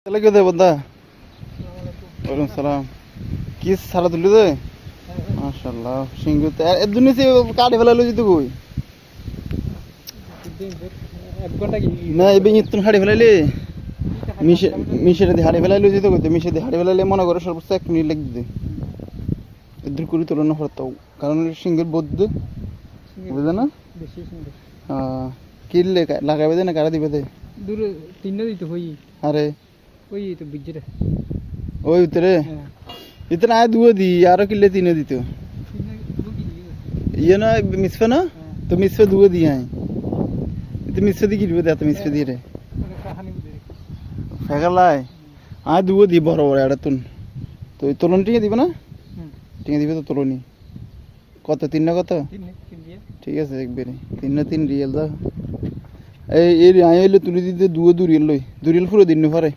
চলে গেছে বন্ধা। ওয়ালাইকুম সালাম। কি সারা তুলি দে মাশাআল্লাহ সিংগুতে এর জন্য সে কাটে ফেলালো যেতে কই না এই বিং ইতুন হাড়ি ফেলাইলে মিশে মিশে দি হাড়ি ফেলাইলো যেতে কইতে মিশে দি হাড়ি ফেলাইলে মনে করে সর্বোচ্চ 1 মিনিট লাগবে দে এদুর করি তোলনা হরতাও কারণ সিংহের বদ্ধ বুঝে না বেশি সুন্দর কিললে লাগাবে দে না কারা দিবে দে দূর তিনটা দিতে হই আরে ওই তো বিজরে ওই উতরে इतना आया दुआ दी यारो किले तीने दी तो ये ना मिसफे ना तो मिसफे दुआ दिया है इतने मिसफे दी किलो देता मिसफे दी रे फेंका लाए आया दुआ दी बारो बारो यार तुन तो तोलन टिंगे दी बना टिंगे दी तो तोलनी कत तीन ना कत ठीक है एक बेरे तीन रियल दा ए आये ले तुली दी दुआ दू रियल लोई दू रियल पूरा दिन नहीं फारे